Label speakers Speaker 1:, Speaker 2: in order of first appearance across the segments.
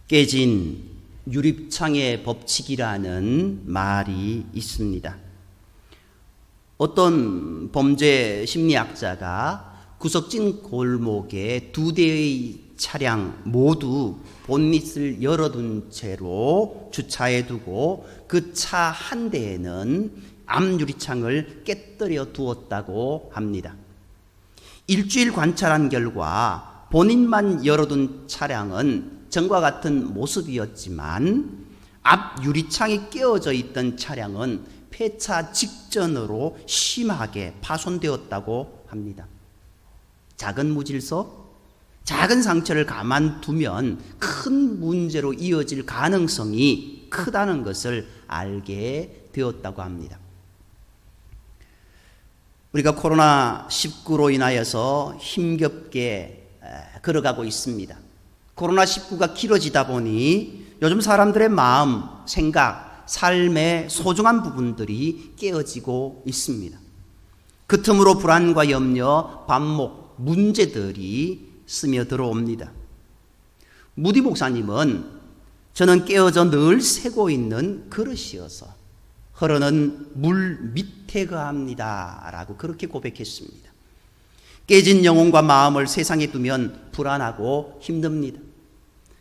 Speaker 1: 깨진 유립창의 법칙이라는 말이 있습니다. 어떤 범죄 심리학자가 구석진 골목에 두 대의 차량 모두 본닛을 열어둔 채로 주차해 두고 그 차 한 대에는 앞 유리창을 깨뜨려 두었다고 합니다. 일주일 관찰한 결과 본닛만 열어둔 차량은 전과 같은 모습이었지만 앞 유리창이 깨어져 있던 차량은 폐차 직전으로 심하게 파손되었다고 합니다. 작은 무질서, 작은 상처를 가만두면 큰 문제로 이어질 가능성이 크다는 것을 알게 되었다고 합니다. 우리가 코로나19로 인하여서 힘겹게 걸어가고 있습니다. 코로나19가 길어지다 보니 요즘 사람들의 마음, 생각, 삶의 소중한 부분들이 깨어지고 있습니다. 그 틈으로 불안과 염려, 반목, 문제들이 스며들어옵니다. 무디 목사님은 저는 깨어져 늘 새고 있는 그릇이어서 흐르는 물 밑에 거합니다 라고 그렇게 고백했습니다. 깨진 영혼과 마음을 세상에 두면 불안하고 힘듭니다.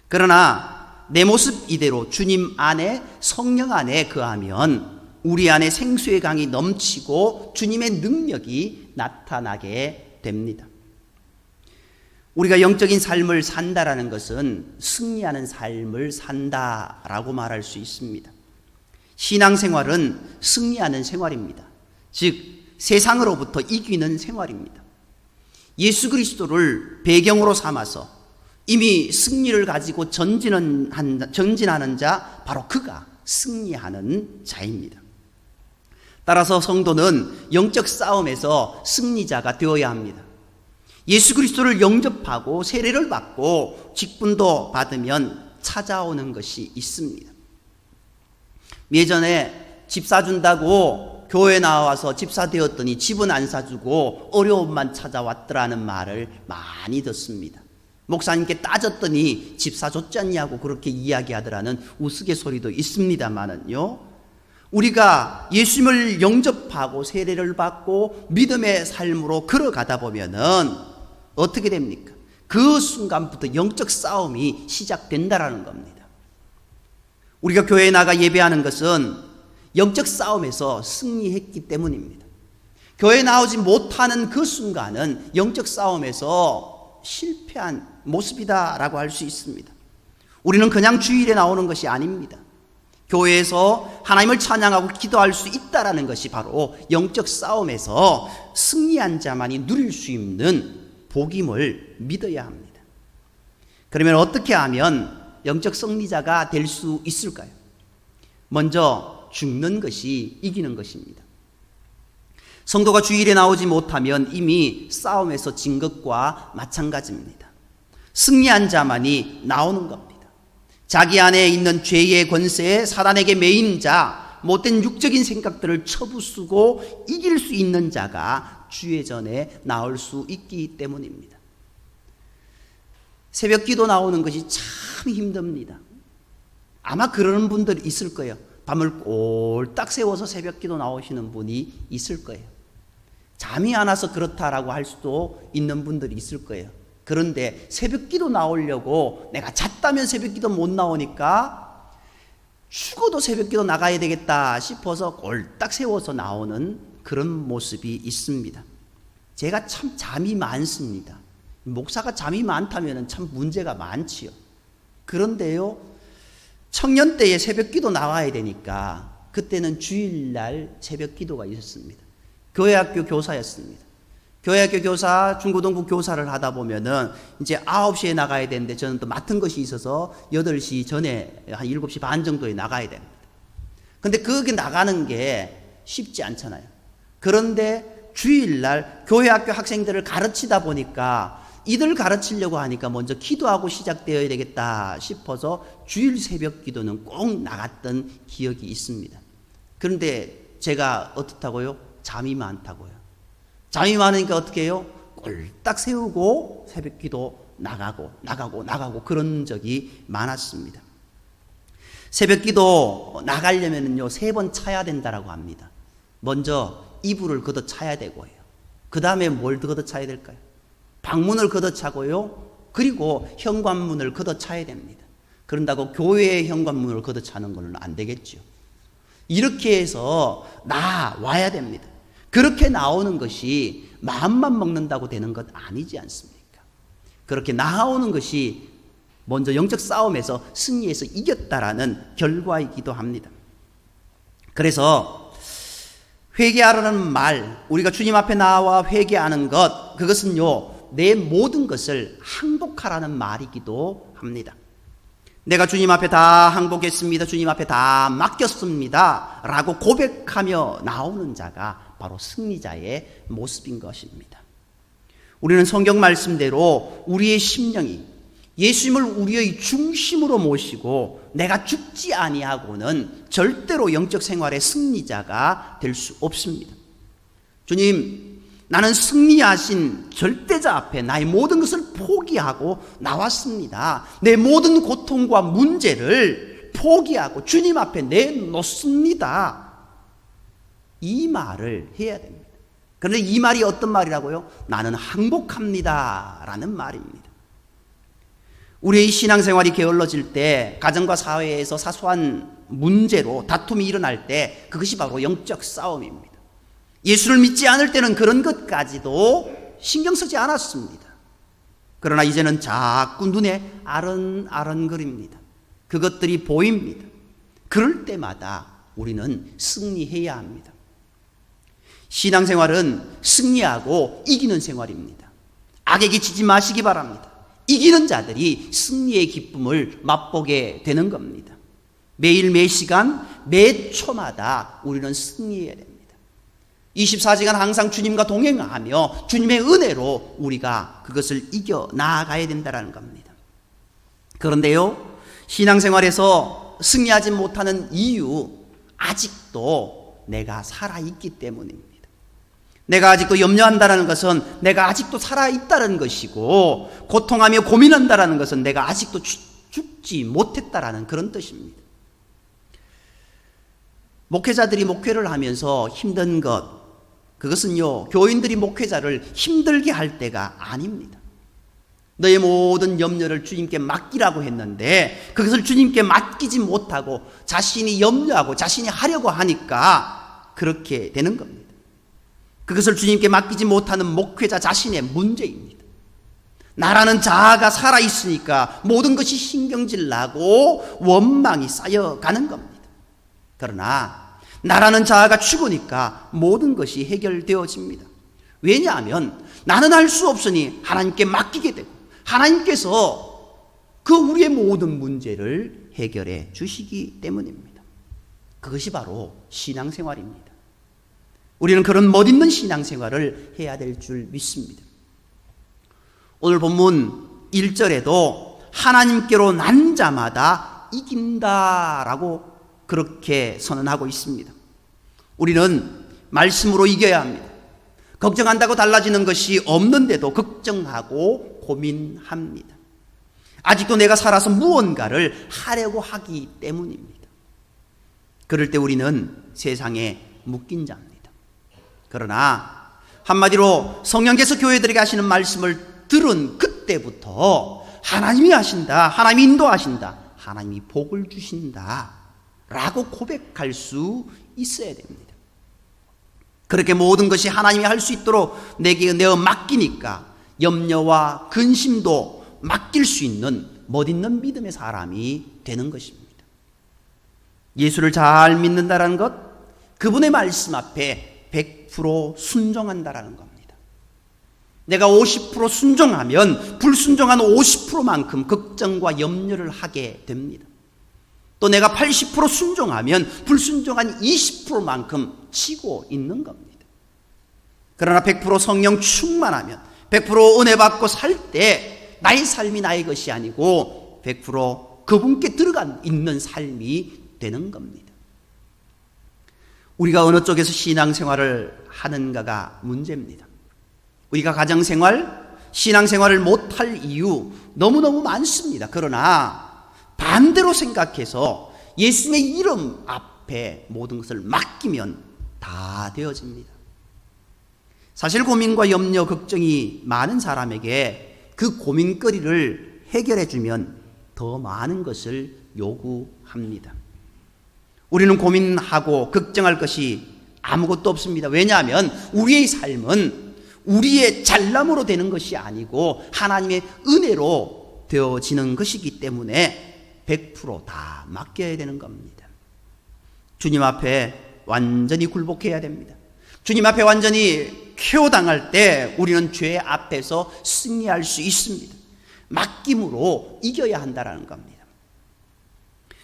Speaker 1: 그러나 내 모습 이대로 주님 안에, 성령 안에 거하면 우리 안에 생수의 강이 넘치고 주님의 능력이 나타나게 됩니다. 우리가 영적인 삶을 산다라는 것은 승리하는 삶을 산다라고 말할 수 있습니다. 신앙생활은 승리하는 생활입니다. 즉 세상으로부터 이기는 생활입니다. 예수 그리스도를 배경으로 삼아서 이미 승리를 가지고 전진하는 자, 바로 그가 승리하는 자입니다. 따라서 성도는 영적 싸움에서 승리자가 되어야 합니다. 예수 그리스도를 영접하고 세례를 받고 직분도 받으면 찾아오는 것이 있습니다. 예전에 집 사준다고 교회 나와서 집 사되었더니 집은 안 사주고 어려움만 찾아왔더라는 말을 많이 듣습니다. 목사님께 따졌더니 집 사줬지 않냐고 그렇게 이야기하더라는 우스갯소리도 있습니다만은요, 우리가 예수님을 영접하고 세례를 받고 믿음의 삶으로 걸어가다 보면은 어떻게 됩니까? 그 순간부터 영적 싸움이 시작된다라는 겁니다. 우리가 교회에 나가 예배하는 것은 영적 싸움에서 승리했기 때문입니다. 교회에 나오지 못하는 그 순간은 영적 싸움에서 실패한 모습이다라고 할 수 있습니다. 우리는 그냥 주일에 나오는 것이 아닙니다. 교회에서 하나님을 찬양하고 기도할 수 있다라는 것이 바로 영적 싸움에서 승리한 자만이 누릴 수 있는 복임을 믿어야 합니다. 그러면 어떻게 하면 영적 승리자가 될 수 있을까요? 먼저 죽는 것이 이기는 것입니다. 성도가 주일에 나오지 못하면 이미 싸움에서 진 것과 마찬가지입니다. 승리한 자만이 나오는 겁니다. 자기 안에 있는 죄의 권세에 사단에게 매인 자, 못된 육적인 생각들을 쳐부수고 이길 수 있는 자가 주의 전에 나올 수 있기 때문입니다. 새벽 기도 나오는 것이 참 힘듭니다. 아마 그러는 분들 있을 거예요. 밤을 꼴딱 세워서 새벽 기도 나오시는 분이 있을 거예요. 잠이 안 와서 그렇다라고 할 수도 있는 분들이 있을 거예요. 그런데 새벽 기도 나오려고 내가 잤다면 새벽 기도 못 나오니까 죽어도 새벽 기도 나가야 되겠다 싶어서 꼴딱 세워서 나오는 그런 모습이 있습니다. 제가 참 잠이 많습니다. 목사가 잠이 많다면 참 문제가 많지요. 그런데요, 청년 때에 새벽 기도 나와야 되니까 그때는 주일날 새벽 기도가 있었습니다. 교회학교 교사였습니다. 교회학교 교사, 중고등부 교사를 하다 보면은 이제 9시에 나가야 되는데 저는 또 맡은 것이 있어서 8시 전에 한 7시 반 정도에 나가야 됩니다. 근데 그게 나가는 게 쉽지 않잖아요. 그런데 주일날 교회학교 학생들을 가르치다 보니까 이들 가르치려고 하니까 먼저 기도하고 시작되어야 되겠다 싶어서 주일 새벽 기도는 꼭 나갔던 기억이 있습니다. 그런데 제가 어떻다고요? 잠이 많다고요. 잠이 많으니까 어떻게 해요? 꼴딱 세우고 새벽 기도 나가고 그런 적이 많았습니다. 새벽기도 나가려면요 3번 차야 된다라고 합니다. 먼저 이불을 걷어 차야 되고요. 그 다음에 뭘 걷어 차야 될까요? 방문을 걷어 차고요. 그리고 현관문을 걷어 차야 됩니다. 그런다고 교회의 현관문을 걷어 차는 건 안 되겠죠. 이렇게 해서 나와야 됩니다. 그렇게 나오는 것이 마음만 먹는다고 되는 것 아니지 않습니까? 그렇게 나오는 것이 먼저 영적 싸움에서 승리해서 이겼다라는 결과이기도 합니다. 그래서 회개하라는 말, 우리가 주님 앞에 나와 회개하는 것, 그것은요 내 모든 것을 항복하라는 말이기도 합니다. 내가 주님 앞에 다 항복했습니다, 주님 앞에 다 맡겼습니다 라고 고백하며 나오는 자가 바로 승리자의 모습인 것입니다. 우리는 성경 말씀대로 우리의 심령이 예수님을 우리의 중심으로 모시고 내가 죽지 아니하고는 절대로 영적 생활의 승리자가 될 수 없습니다. 주님, 나는 승리하신 절대자 앞에 나의 모든 것을 포기하고 나왔습니다. 내 모든 고통과 문제를 포기하고 주님 앞에 내놓습니다. 이 말을 해야 됩니다. 그런데 이 말이 어떤 말이라고요? 나는 항복합니다 라는 말입니다. 우리의 신앙생활이 게을러질 때 가정과 사회에서 사소한 문제로 다툼이 일어날 때 그것이 바로 영적 싸움입니다. 예수를 믿지 않을 때는 그런 것까지도 신경 쓰지 않았습니다. 그러나 이제는 자꾸 눈에 아른아른거립니다. 그것들이 보입니다. 그럴 때마다 우리는 승리해야 합니다. 신앙생활은 승리하고 이기는 생활입니다. 악에게 지지 마시기 바랍니다. 이기는 자들이 승리의 기쁨을 맛보게 되는 겁니다. 매일 매 시간 매 초마다 우리는 승리해야 됩니다. 24시간 항상 주님과 동행하며 주님의 은혜로 우리가 그것을 이겨 나아가야 된다는 겁니다. 그런데요, 신앙생활에서 승리하지 못하는 이유, 아직도 내가 살아있기 때문입니다. 내가 아직도 염려한다는 것은 내가 아직도 살아있다는 것이고, 고통하며 고민한다는 것은 내가 아직도 죽지 못했다라는 그런 뜻입니다. 목회자들이 목회를 하면서 힘든 것, 그것은요 교인들이 목회자를 힘들게 할 때가 아닙니다. 너의 모든 염려를 주님께 맡기라고 했는데 그것을 주님께 맡기지 못하고 자신이 염려하고 자신이 하려고 하니까 그렇게 되는 겁니다. 그것을 주님께 맡기지 못하는 목회자 자신의 문제입니다. 나라는 자아가 살아있으니까 모든 것이 신경질 나고 원망이 쌓여가는 겁니다. 그러나 나라는 자아가 죽으니까 모든 것이 해결되어집니다. 왜냐하면 나는 할 수 없으니 하나님께 맡기게 되고 하나님께서 그 우리의 모든 문제를 해결해 주시기 때문입니다. 그것이 바로 신앙생활입니다. 우리는 그런 멋있는 신앙생활을 해야 될 줄 믿습니다. 오늘 본문 1절에도 하나님께로 난 자마다 이긴다라고 그렇게 선언하고 있습니다. 우리는 말씀으로 이겨야 합니다. 걱정한다고 달라지는 것이 없는데도 걱정하고 고민합니다. 아직도 내가 살아서 무언가를 하려고 하기 때문입니다. 그럴 때 우리는 세상에 묶인 자입니다. 그러나 한마디로 성령께서 교회들에게 하시는 말씀을 들은 그때부터 하나님이 하신다, 하나님이 인도하신다, 하나님이 복을 주신다 라고 고백할 수 있어야 됩니다. 그렇게 모든 것이 하나님이 할 수 있도록 내게 내어 맡기니까 염려와 근심도 맡길 수 있는 멋있는 믿음의 사람이 되는 것입니다. 예수를 잘 믿는다는 것, 그분의 말씀 앞에 100% 순종한다는 겁니다. 내가 50% 순종하면 불순종한 50%만큼 걱정과 염려를 하게 됩니다. 또 내가 80% 순종하면 불순종한 20%만큼 지고 있는 겁니다. 그러나 100% 성령 충만하면 100% 은혜 받고 살 때 나의 삶이 나의 것이 아니고 100% 그분께 들어가 있는 삶이 되는 겁니다. 우리가 어느 쪽에서 신앙생활을 하는가가 문제입니다. 우리가 가정생활, 신앙생활을 못할 이유 너무너무 많습니다. 그러나 반대로 생각해서 예수님의 이름 앞에 모든 것을 맡기면 다 되어집니다. 사실 고민과 염려, 걱정이 많은 사람에게 그 고민거리를 해결해 주면 더 많은 것을 요구합니다. 우리는 고민하고 걱정할 것이 아무것도 없습니다. 왜냐하면 우리의 삶은 우리의 잘남으로 되는 것이 아니고 하나님의 은혜로 되어지는 것이기 때문에 100% 맡겨야 되는 겁니다. 주님 앞에 완전히 굴복해야 됩니다. 주님 앞에 완전히 쾌오당할 때 우리는 죄 앞에서 승리할 수 있습니다. 맡김으로 이겨야 한다는 겁니다.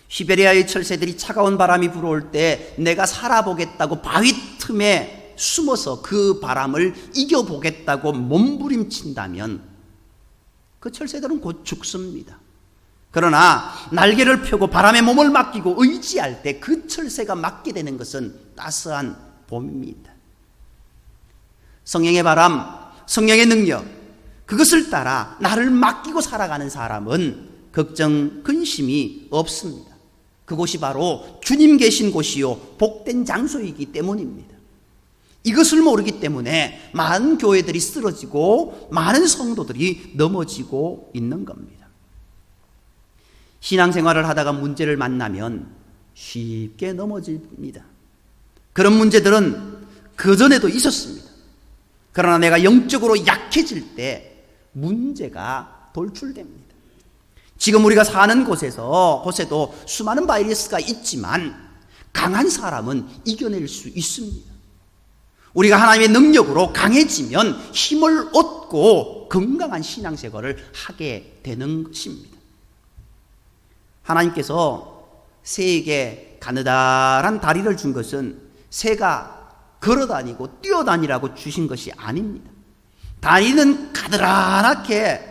Speaker 1: 시베리아의 철새들이 차가운 바람이 불어올 때 내가 살아보겠다고 바위 틈에 숨어서 그 바람을 이겨보겠다고 몸부림친다면 그 철새들은 곧 죽습니다. 그러나 날개를 펴고 바람에 몸을 맡기고 의지할 때 그 철새가 맡게 되는 것은 따스한 봄입니다. 성령의 바람, 성령의 능력, 그것을 따라 나를 맡기고 살아가는 사람은 걱정, 근심이 없습니다. 그곳이 바로 주님 계신 곳이요 복된 장소이기 때문입니다. 이것을 모르기 때문에 많은 교회들이 쓰러지고 많은 성도들이 넘어지고 있는 겁니다. 신앙생활을 하다가 문제를 만나면 쉽게 넘어집니다. 그런 문제들은 그전에도 있었습니다. 그러나 내가 영적으로 약해질 때 문제가 돌출됩니다. 지금 우리가 사는 곳에도 수많은 바이러스가 있지만 강한 사람은 이겨낼 수 있습니다. 우리가 하나님의 능력으로 강해지면 힘을 얻고 건강한 신앙생활을 하게 되는 것입니다. 하나님께서 새에게 가느다란 다리를 준 것은 새가 걸어다니고 뛰어다니라고 주신 것이 아닙니다. 다리는 가느다랗게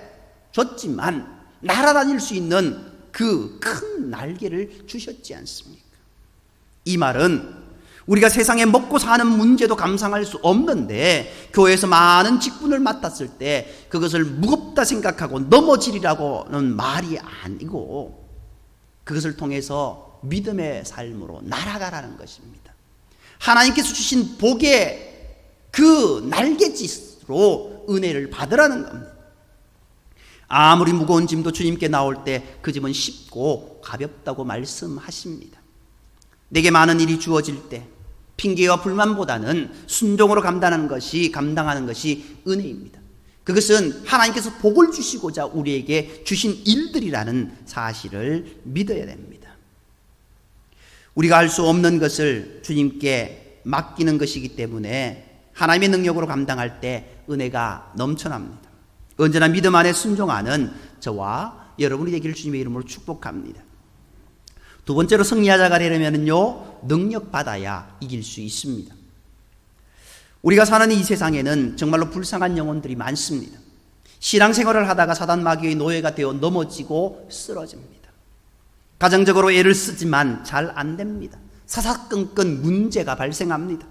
Speaker 1: 줬지만 날아다닐 수 있는 그 큰 날개를 주셨지 않습니까? 이 말은 우리가 세상에 먹고 사는 문제도 감상할 수 없는데 교회에서 많은 직분을 맡았을 때 그것을 무겁다 생각하고 넘어지리라고는 말이 아니고 그것을 통해서 믿음의 삶으로 날아가라는 것입니다. 하나님께서 주신 복의 그 날갯짓으로 은혜를 받으라는 겁니다. 아무리 무거운 짐도 주님께 나올 때 그 짐은 쉽고 가볍다고 말씀하십니다. 내게 많은 일이 주어질 때 핑계와 불만보다는 순종으로 감당하는 것이 은혜입니다. 그것은 하나님께서 복을 주시고자 우리에게 주신 일들이라는 사실을 믿어야 됩니다. 우리가 할 수 없는 것을 주님께 맡기는 것이기 때문에 하나님의 능력으로 감당할 때 은혜가 넘쳐납니다. 언제나 믿음 안에 순종하는 저와 여러분이 되기를 주님의 이름으로 축복합니다. 두 번째로 승리하자가 되려면요 능력 받아야 이길 수 있습니다. 우리가 사는 이 세상에는 정말로 불쌍한 영혼들이 많습니다. 신앙생활을 하다가 사단 마귀의 노예가 되어 넘어지고 쓰러집니다. 가정적으로 애를 쓰지만 잘 안 됩니다. 사사건건 문제가 발생합니다.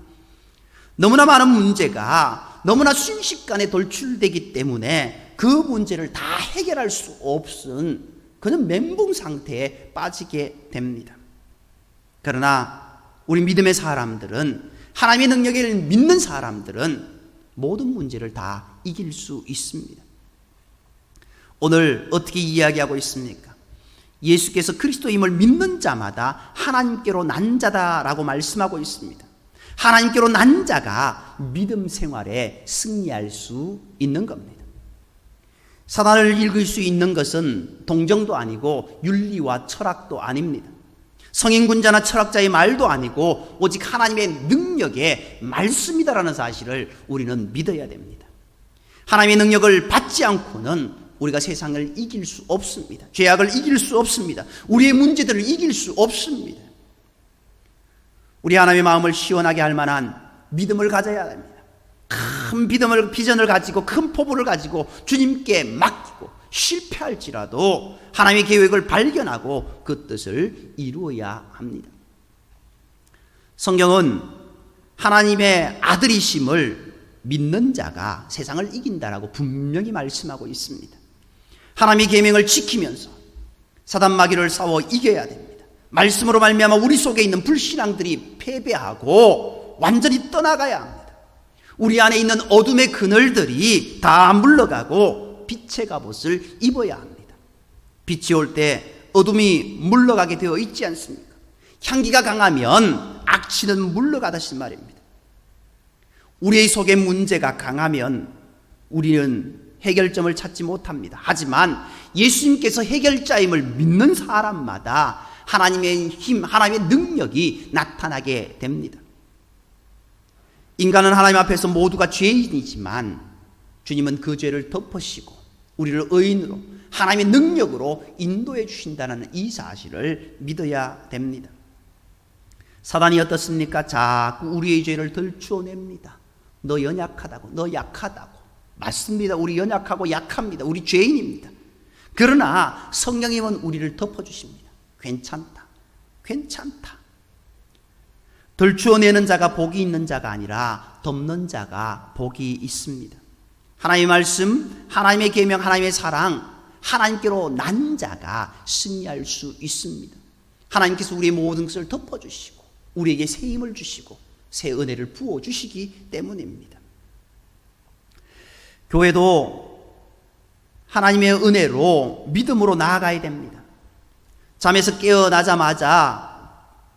Speaker 1: 너무나 많은 문제가 너무나 순식간에 돌출되기 때문에 그 문제를 다 해결할 수 없은 그는 멘붕 상태에 빠지게 됩니다. 그러나 우리 믿음의 사람들은 하나님의 능력을 믿는 사람들은 모든 문제를 다 이길 수 있습니다. 오늘 어떻게 이야기하고 있습니까? 예수께서 그리스도임을 믿는 자마다 하나님께로 난 자다라고 말씀하고 있습니다. 하나님께로 난 자가 믿음 생활에 승리할 수 있는 겁니다. 사단을 읽을 수 있는 것은 동정도 아니고 윤리와 철학도 아닙니다. 성인군자나 철학자의 말도 아니고 오직 하나님의 능력의 말씀이다라는 사실을 우리는 믿어야 됩니다. 하나님의 능력을 받지 않고는 우리가 세상을 이길 수 없습니다. 죄악을 이길 수 없습니다. 우리의 문제들을 이길 수 없습니다. 우리 하나님의 마음을 시원하게 할 만한 믿음을 가져야 됩니다. 큰 믿음을, 비전을 가지고 큰 포부를 가지고 주님께 맡기고 실패할지라도 하나님의 계획을 발견하고 그 뜻을 이루어야 합니다. 성경은 하나님의 아들이심을 믿는 자가 세상을 이긴다라고 분명히 말씀하고 있습니다. 하나님의 계명을 지키면서 사단 마귀를 싸워 이겨야 됩니다. 말씀으로 말미암아 우리 속에 있는 불신앙들이 패배하고 완전히 떠나가야 합니다. 우리 안에 있는 어둠의 그늘들이 다 물러가고 빛의 갑옷을 입어야 합니다. 빛이 올 때 어둠이 물러가게 되어 있지 않습니까? 향기가 강하면 악취는 물러가듯이 말입니다. 우리의 속에 문제가 강하면 우리는 해결점을 찾지 못합니다. 하지만 예수님께서 해결자임을 믿는 사람마다 하나님의 힘, 하나님의 능력이 나타나게 됩니다. 인간은 하나님 앞에서 모두가 죄인이지만 주님은 그 죄를 덮으시고 우리를 의인으로 하나님의 능력으로 인도해 주신다는 이 사실을 믿어야 됩니다. 사단이 어떻습니까? 자꾸 우리의 죄를 들추어냅니다. 너 연약하다고, 너 약하다고. 맞습니다. 우리 연약하고 약합니다. 우리 죄인입니다. 그러나 성령님은 우리를 덮어주십니다. 괜찮다, 괜찮다. 들추어내는 자가 복이 있는 자가 아니라 덮는 자가 복이 있습니다. 하나님의 말씀, 하나님의 계명, 하나님의 사랑, 하나님께로 난 자가 승리할 수 있습니다. 하나님께서 우리의 모든 것을 덮어주시고 우리에게 새 힘을 주시고 새 은혜를 부어주시기 때문입니다. 교회도 하나님의 은혜로 믿음으로 나아가야 됩니다. 잠에서 깨어나자마자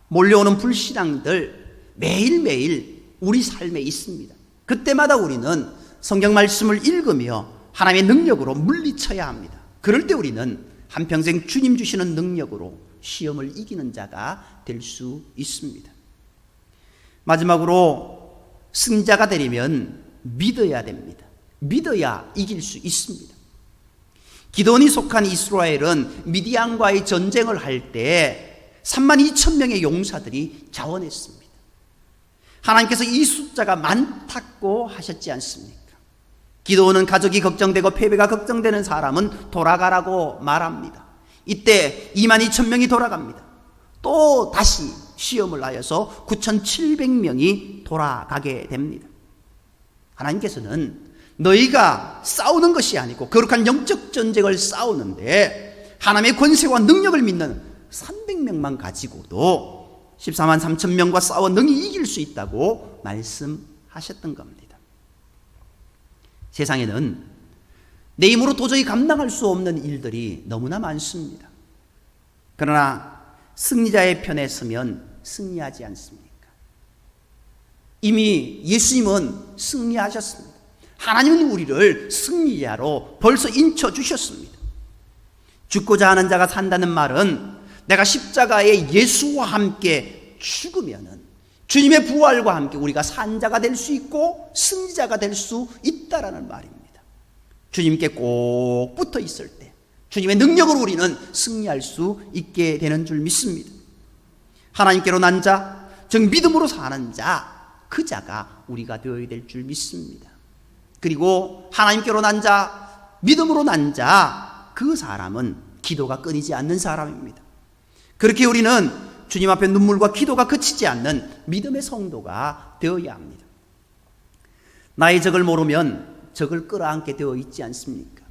Speaker 1: 몰려오는 불신앙들 매일매일 우리 삶에 있습니다. 그때마다 우리는 성경 말씀을 읽으며 하나님의 능력으로 물리쳐야 합니다. 그럴 때 우리는 한평생 주님 주시는 능력으로 시험을 이기는 자가 될 수 있습니다. 마지막으로 승자가 되려면 믿어야 됩니다. 믿어야 이길 수 있습니다. 기드온이 속한 이스라엘은 미디안과의 전쟁을 할 때 32,000명의 용사들이 자원했습니다. 하나님께서 이 숫자가 많다고 하셨지 않습니까? 기드온은 가족이 걱정되고 패배가 걱정되는 사람은 돌아가라고 말합니다. 이때 22,000명이 돌아갑니다. 또 다시 시험을 하여서 9,700명이 돌아가게 됩니다. 하나님께서는 너희가 싸우는 것이 아니고 거룩한 영적 전쟁을 싸우는데 하나님의 권세와 능력을 믿는 300명만 가지고도 14만 3천 명과 싸워 능히 이길 수 있다고 말씀하셨던 겁니다. 세상에는 내 힘으로 도저히 감당할 수 없는 일들이 너무나 많습니다. 그러나 승리자의 편에 서면 승리하지 않습니까? 이미 예수님은 승리하셨습니다. 하나님은 우리를 승리자로 벌써 인쳐주셨습니다. 죽고자 하는 자가 산다는 말은 내가 십자가에 예수와 함께 죽으면은 주님의 부활과 함께 우리가 산 자가 될 수 있고 승리자가 될 수 있다라는 말입니다. 주님께 꼭 붙어 있을 때 주님의 능력으로 우리는 승리할 수 있게 되는 줄 믿습니다. 하나님께로 난 자, 즉 믿음으로 사는 자, 그 자가 우리가 되어야 될 줄 믿습니다. 그리고 하나님께로 난 자, 믿음으로 난 자, 그 사람은 기도가 끊이지 않는 사람입니다. 그렇게 우리는 주님 앞에 눈물과 기도가 그치지 않는 믿음의 성도가 되어야 합니다. 나의 적을 모르면 적을 끌어안게 되어 있지 않습니까?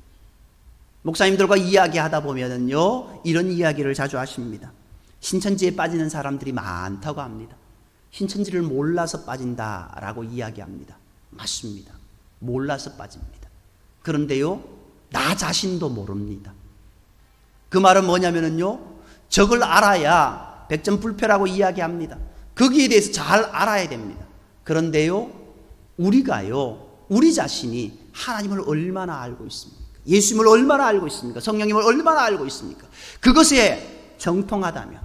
Speaker 1: 목사님들과 이야기하다 보면요, 이런 이야기를 자주 하십니다. 신천지에 빠지는 사람들이 많다고 합니다. 신천지를 몰라서 빠진다라고 이야기합니다. 맞습니다. 몰라서 빠집니다. 그런데요, 나 자신도 모릅니다. 그 말은 뭐냐면요, 적을 알아야 백전불패라고 이야기합니다. 거기에 대해서 잘 알아야 됩니다. 그런데요, 우리 자신이 하나님을 얼마나 알고 있습니까? 예수님을 얼마나 알고 있습니까? 성령님을 얼마나 알고 있습니까? 그것에 정통하다면,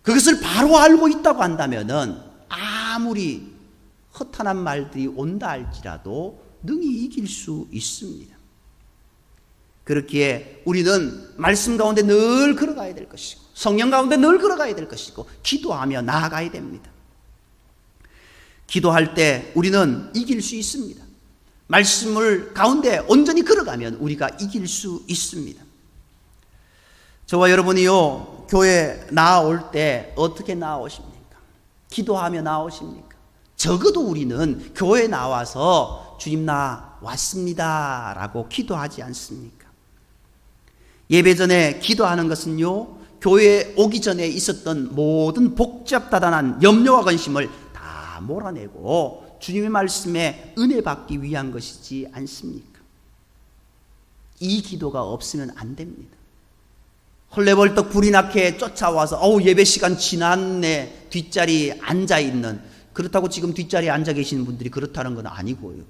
Speaker 1: 그것을 바로 알고 있다고 한다면은 아무리 허탄한 말들이 온다 할지라도 능히 이길 수 있습니다. 그렇기에 우리는 말씀 가운데 늘 걸어가야 될 것이고 성령 가운데 늘 걸어가야 될 것이고 기도하며 나아가야 됩니다. 기도할 때 우리는 이길 수 있습니다. 말씀을 가운데 온전히 걸어가면 우리가 이길 수 있습니다. 저와 여러분이요, 교회 나아올 때 어떻게 나아오십니까? 기도하며 나아오십니까? 적어도 우리는 교회에 나와서 주님 나 왔습니다 라고 기도하지 않습니까? 예배 전에 기도하는 것은요, 교회에 오기 전에 있었던 모든 복잡다단한 염려와 근심을 다 몰아내고 주님의 말씀에 은혜 받기 위한 것이지 않습니까? 이 기도가 없으면 안 됩니다. 헐레벌떡 불이 나게 쫓아와서 예배 시간 지났네 뒷자리에 앉아있는, 그렇다고 지금 뒷자리에 앉아 계시는 분들이 그렇다는 건 아니고요.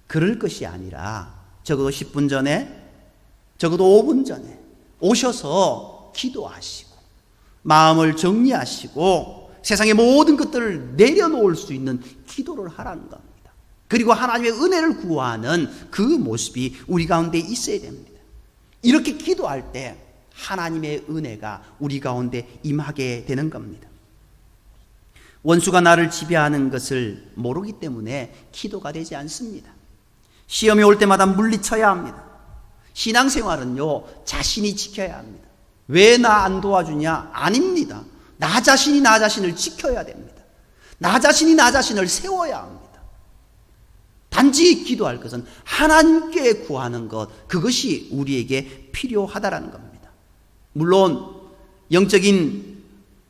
Speaker 1: 그럴 것이 아니라 적어도 10분 전에, 적어도 5분 전에 오셔서 기도하시고 마음을 정리하시고 세상의 모든 것들을 내려놓을 수 있는 기도를 하라는 겁니다. 그리고 하나님의 은혜를 구하는 그 모습이 우리 가운데 있어야 됩니다. 이렇게 기도할 때 하나님의 은혜가 우리 가운데 임하게 되는 겁니다. 원수가 나를 지배하는 것을 모르기 때문에 기도가 되지 않습니다. 시험이 올 때마다 물리쳐야 합니다. 신앙생활은요, 자신이 지켜야 합니다. 왜 나 안 도와주냐? 아닙니다. 나 자신이 나 자신을 지켜야 됩니다. 나 자신이 나 자신을 세워야 합니다. 단지 기도할 것은 하나님께 구하는 것, 그것이 우리에게 필요하다라는 겁니다. 물론 영적인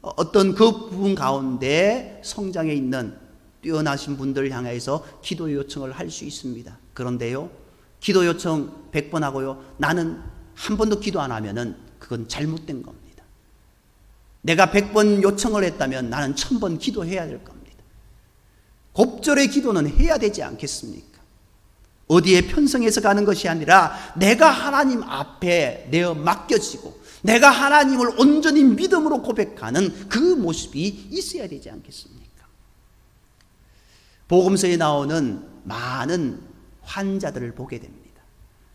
Speaker 1: 어떤 그 부분 가운데 성장에 있는 뛰어나신 분들을 향해서 기도 요청을 할 수 있습니다. 그런데요, 기도 요청 100번 하고요, 나는 한 번도 기도 안 하면은 그건 잘못된 겁니다. 내가 100번 요청을 했다면 나는 1000번 기도해야 될 겁니다. 곱절의 기도는 해야 되지 않겠습니까? 어디에 편성해서 가는 것이 아니라 내가 하나님 앞에 내어 맡겨지고 내가 하나님을 온전히 믿음으로 고백하는 그 모습이 있어야 되지 않겠습니까? 복음서에 나오는 많은 환자들을 보게 됩니다.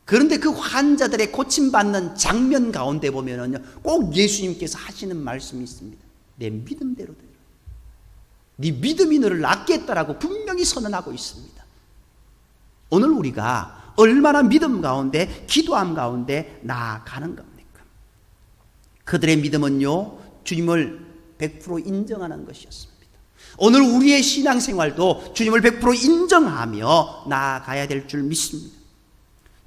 Speaker 1: 그런데 그 환자들의 고침받는 장면 가운데 보면은요, 꼭 예수님께서 하시는 말씀이 있습니다. 내 믿음대로 되라. 네 믿음이 너를 낫게 했다라고 분명히 선언하고 있습니다. 오늘 우리가 얼마나 믿음 가운데, 기도함 가운데 나아가는 겁니까? 그들의 믿음은요, 주님을 100% 인정하는 것이었습니다. 오늘 우리의 신앙생활도 주님을 100% 인정하며 나아가야 될 줄 믿습니다.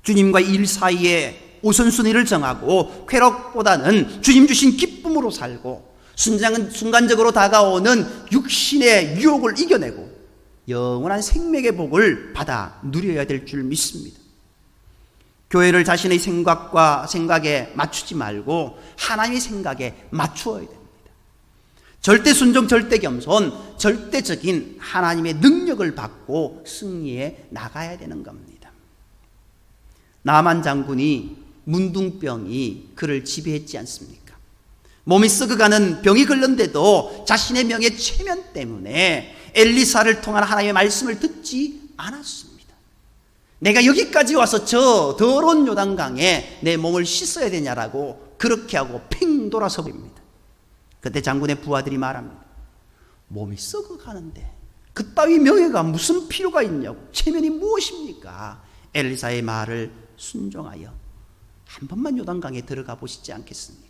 Speaker 1: 주님과 일 사이에 우선순위를 정하고 쾌락보다는 주님 주신 기쁨으로 살고 순간적으로 다가오는 육신의 유혹을 이겨내고 영원한 생명의 복을 받아 누려야 될 줄 믿습니다. 교회를 자신의 생각에 맞추지 말고 하나님의 생각에 맞추어야 됩니다. 절대 순종, 절대 겸손, 절대적인 하나님의 능력을 받고 승리에 나가야 되는 겁니다. 나만 장군이 문둥병이 그를 지배했지 않습니까? 몸이 썩어가는 병이 걸렸는데도 자신의 명예 체면 때문에 엘리사를 통한 하나님의 말씀을 듣지 않았습니다. 내가 여기까지 와서 저 더러운 요단강에 내 몸을 씻어야 되냐라고 그렇게 하고 팽 돌아서 버립니다. 그때 장군의 부하들이 말합니다. 몸이 썩어가는데 그따위 명예가 무슨 필요가 있냐고, 체면이 무엇입니까? 엘리사의 말을 순종하여 한 번만 요단강에 들어가 보시지 않겠습니까?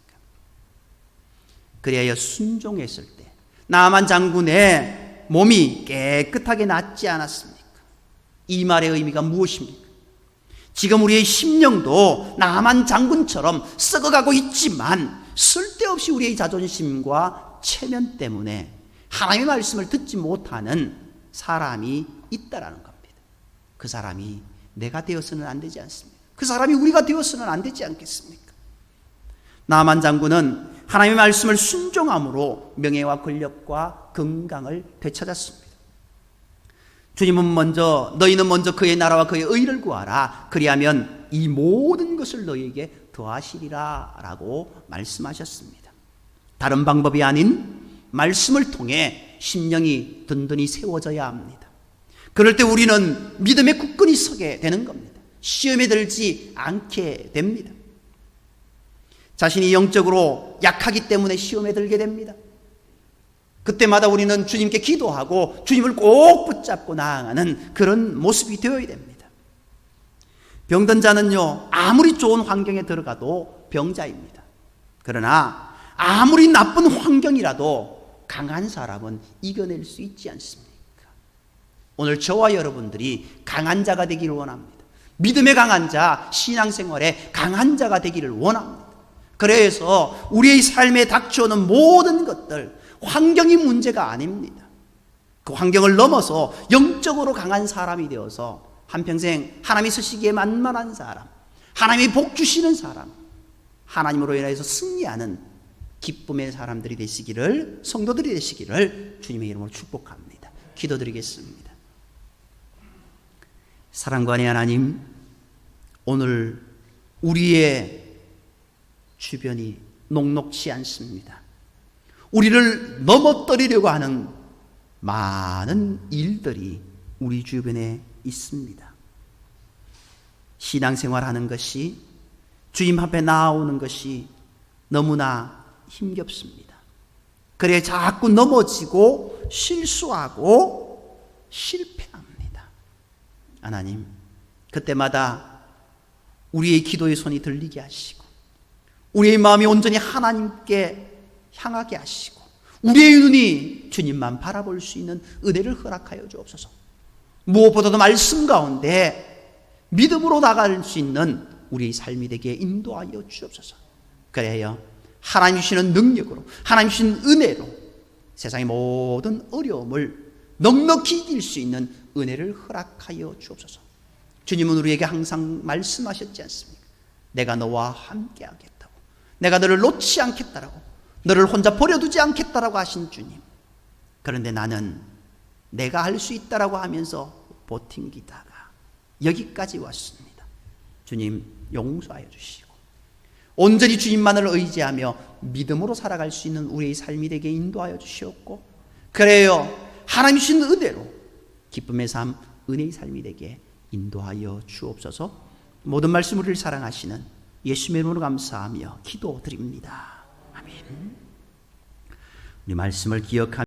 Speaker 1: 그리하여 순종했을 때 나만 장군의 몸이 깨끗하게 낫지 않았습니까? 이 말의 의미가 무엇입니까? 지금 우리의 심령도 나만 장군처럼 썩어가고 있지만 쓸데없이 우리의 자존심과 체면 때문에 하나님의 말씀을 듣지 못하는 사람이 있다라는 겁니다. 그 사람이 내가 되어서는 안 되지 않습니까? 그 사람이 우리가 되어서는 안 되지 않겠습니까? 나만 장군은 하나님의 말씀을 순종함으로 명예와 권력과 건강을 되찾았습니다. 주님은 너희는 먼저 그의 나라와 그의 의를 구하라. 그리하면 이 모든 것을 너희에게 더하시리라 라고 말씀하셨습니다. 다른 방법이 아닌 말씀을 통해 심령이 든든히 세워져야 합니다. 그럴 때 우리는 믿음의 굳건히 서게 되는 겁니다. 시험에 들지 않게 됩니다. 자신이 영적으로 약하기 때문에 시험에 들게 됩니다. 그때마다 우리는 주님께 기도하고 주님을 꼭 붙잡고 나아가는 그런 모습이 되어야 됩니다. 병든 자는요, 아무리 좋은 환경에 들어가도 병자입니다. 그러나 아무리 나쁜 환경이라도 강한 사람은 이겨낼 수 있지 않습니까? 오늘 저와 여러분들이 강한 자가 되기를 원합니다. 믿음의 강한 자, 신앙생활의 강한 자가 되기를 원합니다. 그래서 우리의 삶에 닥쳐오는 모든 것들, 환경이 문제가 아닙니다. 그 환경을 넘어서 영적으로 강한 사람이 되어서 한평생 하나님이 쓰시기에 만만한 사람, 하나님이 복 주시는 사람, 하나님으로 인해서 승리하는 기쁨의 사람들이 되시기를, 성도들이 되시기를 주님의 이름으로 축복합니다. 기도드리겠습니다. 사랑관의 하나님, 오늘 우리의 주변이 녹록지 않습니다. 우리를 넘어뜨리려고 하는 많은 일들이 우리 주변에 있습니다. 신앙생활하는 것이, 주님 앞에 나오는 것이 너무나 힘겹습니다. 그래 자꾸 넘어지고 실수하고 실패합니다. 하나님, 그때마다 우리의 기도의 손이 들리게 하시고, 우리의 마음이 온전히 하나님께 향하게 하시고, 우리의 눈이 주님만 바라볼 수 있는 은혜를 허락하여 주옵소서. 무엇보다도 말씀 가운데 믿음으로 나갈 수 있는 우리의 삶이 되게 인도하여 주옵소서. 그래요, 하나님 주시는 능력으로, 하나님 주시는 은혜로 세상의 모든 어려움을 넉넉히 이길 수 있는 은혜를 허락하여 주옵소서. 주님은 우리에게 항상 말씀하셨지 않습니까? 내가 너와 함께 하겠다고, 내가 너를 놓지 않겠다라고, 너를 혼자 버려두지 않겠다라고 하신 주님. 그런데 나는 내가 할 수 있다라고 하면서 버팅기다가 여기까지 왔습니다. 주님 용서하여 주시고, 온전히 주님만을 의지하며 믿음으로 살아갈 수 있는 우리의 삶이 되게 인도하여 주시옵고, 그래요, 하나님 주신 은혜로 기쁨의 삶, 은혜의 삶이 되게 인도하여 주옵소서. 모든 말씀 우리를 사랑하시는 예수님의 이름으로 감사하며 기도드립니다. 아멘. 우리 말씀을 기억하며